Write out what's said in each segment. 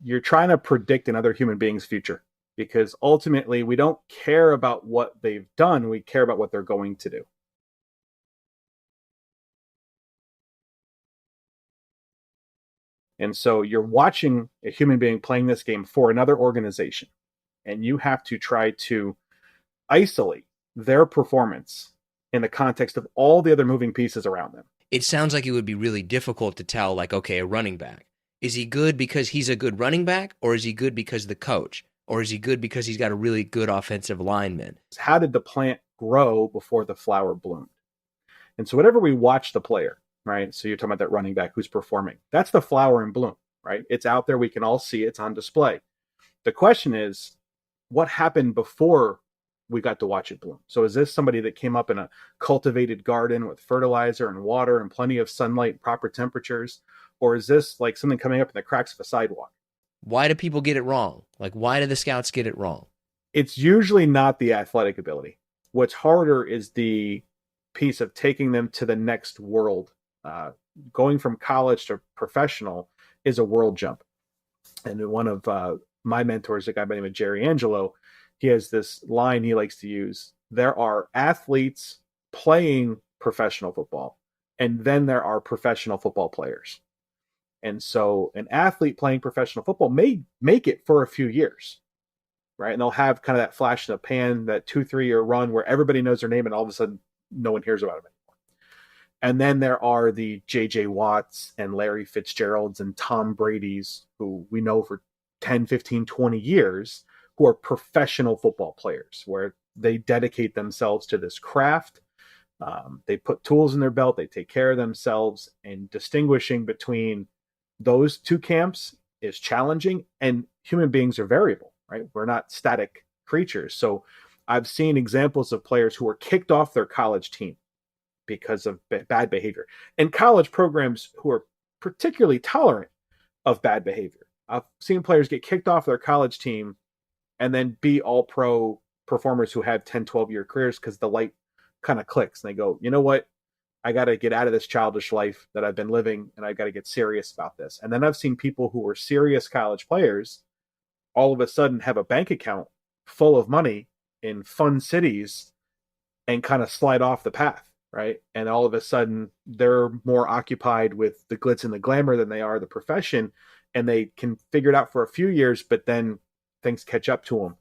you're trying to predict another human being's future, because ultimately we don't care about what they've done. We care about what they're going to do. And so you're watching a human being playing this game for another organization, and you have to try to isolate their performance in the context of all the other moving pieces around them. It sounds like it would be really difficult to tell, like, okay, a running back. Is he good because he's a good running back, or is he good because of the coach? Or is he good because he's got a really good offensive lineman? How did the plant grow before the flower bloomed? And so whenever we watch the player, right? So you're talking about that running back who's performing. That's the flower in bloom, right? It's out there. We can all see it. It's on display. The question is, what happened before we got to watch it bloom? So is this somebody that came up in a cultivated garden with fertilizer and water and plenty of sunlight, proper temperatures? Or is this like something coming up in the cracks of a sidewalk? Why do people get it wrong? Like, why do the scouts get it wrong? It's usually not the athletic ability. What's harder is the piece of taking them to the next world. Going from college to professional is a world jump. And one of my mentors, a guy by the name of Jerry Angelo, he has this line he likes to use. There are athletes playing professional football, and then there are professional football players. And so an athlete playing professional football may make it for a few years, right? And they'll have kind of that flash in the pan, that 2-3 year run where everybody knows their name and all of a sudden no one hears about them anymore. And then there are the J.J. Watts and Larry Fitzgeralds and Tom Brady's, who we know for 10, 15, 20 years, who are professional football players, where they dedicate themselves to this craft. They put tools in their belt, they take care of themselves, and distinguishing between those two camps is challenging. And human beings are variable, right? We're not static creatures. So I've seen examples of players who were kicked off their college team because of bad behavior, and college programs who are particularly tolerant of bad behavior. I've seen players get kicked off their college team and then be all pro performers who have 10, 12-year careers because the light kind of clicks and they go, you know what? I got to get out of this childish life that I've been living, and I got to get serious about this. And then I've seen people who were serious college players all of a sudden have a bank account full of money in fun cities and kind of slide off the path, right? And all of a sudden they're more occupied with the glitz and the glamour than they are the profession, and they can figure it out for a few years, but then things catch up to them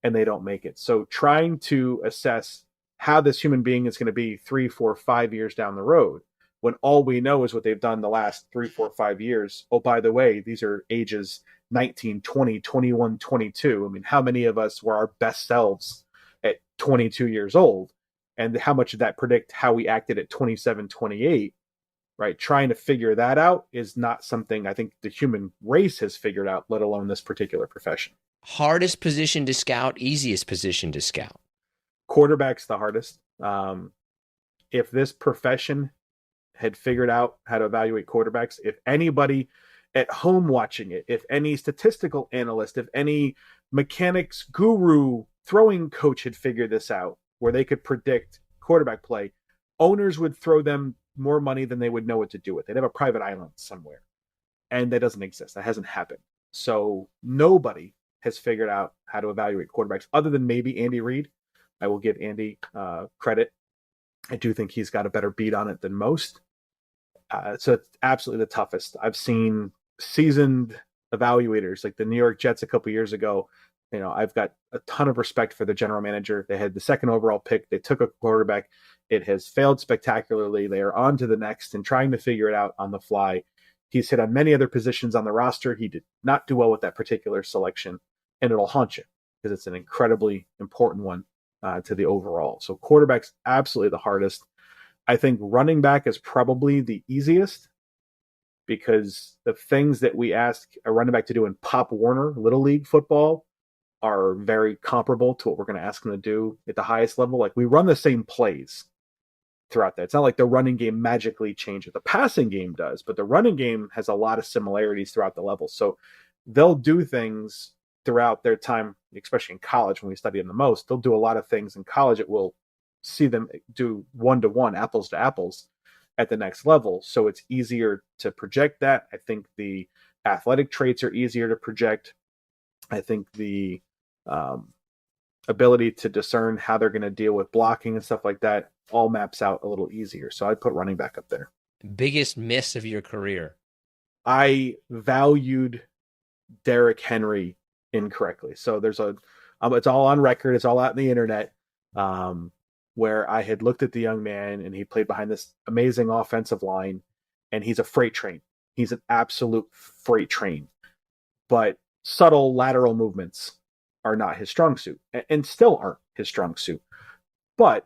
and they don't make it. So trying to assess how this human being is going to be 3, 4, 5 years down the road, when all we know is what they've done the last 3, 4, 5 years. Oh, by the way, these are ages 19, 20, 21, 22. I mean, how many of us were our best selves at 22 years old? And how much did that predict how we acted at 27, 28? Right? Trying to figure that out is not something I think the human race has figured out, let alone this particular profession. Hardest position to scout, easiest position to scout. Quarterback's the hardest. If this profession had figured out how to evaluate quarterbacks, if anybody at home watching it, if any statistical analyst, if any mechanics guru, throwing coach had figured this out, where they could predict quarterback play, owners would throw them more money than they would know what to do with. They'd have a private island somewhere. And that doesn't exist. That hasn't happened. So nobody has figured out how to evaluate quarterbacks other than maybe Andy Reid. I will give Andy credit. I do think he's got a better beat on it than most. So it's absolutely the toughest. I've seen seasoned evaluators like the New York Jets a couple years ago. You know, I've got a ton of respect for the general manager. They had the second overall pick. They took a quarterback. It has failed spectacularly. They are on to the next and trying to figure it out on the fly. He's hit on many other positions on the roster. He did not do well with that particular selection, and it'll haunt you because it's an incredibly important one to the overall. So quarterback's absolutely the hardest. I think running back is probably the easiest because the things that we ask a running back to do in Pop Warner Little League football are very comparable to what we're going to ask them to do at the highest level. Like, we run the same plays throughout that. It's not like the running game magically changes. The passing game does, but the running game has a lot of similarities throughout the levels. So they'll do things throughout their time, especially in college when we study them the most. They'll do a lot of things in college. It will see them do 1-to-1, apples to apples at the next level. So it's easier to project that. I think the athletic traits are easier to project. I think the um, ability to discern how they're going to deal with blocking and stuff like that all maps out a little easier. So I'd put running back up there. Biggest miss of your career? I valued Derrick Henry incorrectly. So there's it's all on record. It's all out in the internet. Where I had looked at the young man and he played behind this amazing offensive line, and he's a freight train. He's an absolute freight train, but subtle lateral movements are not his strong suit, and still aren't his strong suit. But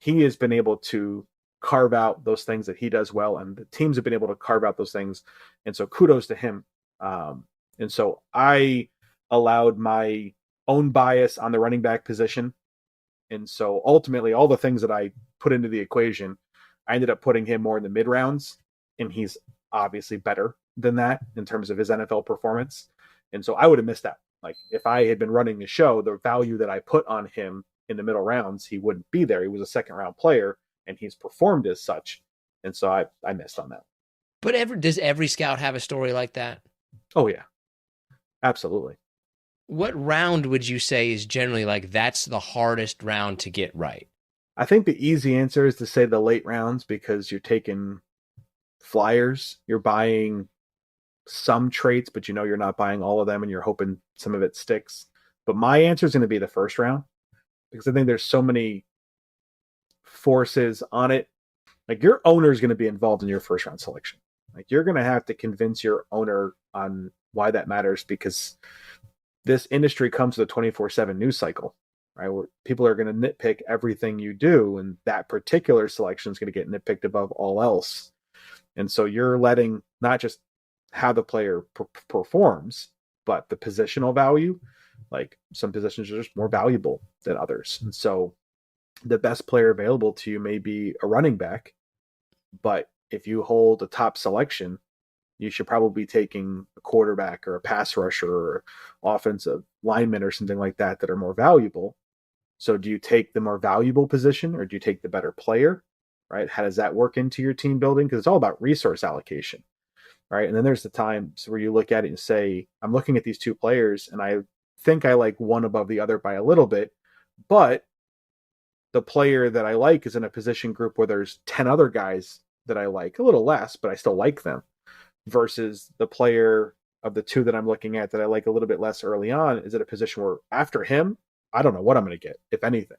he has been able to carve out those things that he does well, and the teams have been able to carve out those things. And so kudos to him. And so I allowed my own bias on the running back position. And so ultimately, all the things that I put into the equation, I ended up putting him more in the mid rounds, and he's obviously better than that in terms of his NFL performance. And so I would have missed that. Like if I had been running the show, the value that I put on him in the middle rounds, he wouldn't be there. He was a second round player, and he's performed as such. And so I missed on that. But does every scout have a story like that? Oh yeah, absolutely. What round would you say is generally like that's the hardest round to get right? I think the easy answer is to say the late rounds, because you're taking flyers, you're buying some traits, but you know you're not buying all of them, and you're hoping some of it sticks. But my answer is going to be the first round, because I think there's so many forces on it. Like your owner is going to be involved in your first round selection. Like you're going to have to convince your owner on why that matters, because this industry comes with a 24/7 news cycle, right? Where people are going to nitpick everything you do, and that particular selection is going to get nitpicked above all else. And so you're letting not just how the player performs, but the positional value. Like some positions are just more valuable than others. And so the best player available to you may be a running back, but if you hold a top selection, you should probably be taking a quarterback or a pass rusher or offensive lineman or something like that that are more valuable. So do you take the more valuable position, or do you take the better player, right? How does that work into your team building? Because it's all about resource allocation, right? And then there's the times where you look at it and say, I'm looking at these two players and I think I like one above the other by a little bit, but the player that I like is in a position group where there's 10 other guys that I like a little less, but I still like them, versus the player of the two that I'm looking at that I like a little bit less early on is at a position where after him, I don't know what I'm going to get, if anything.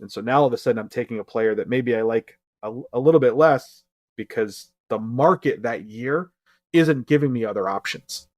And so now all of a sudden I'm taking a player that maybe I like a little bit less because the market that year isn't giving me other options.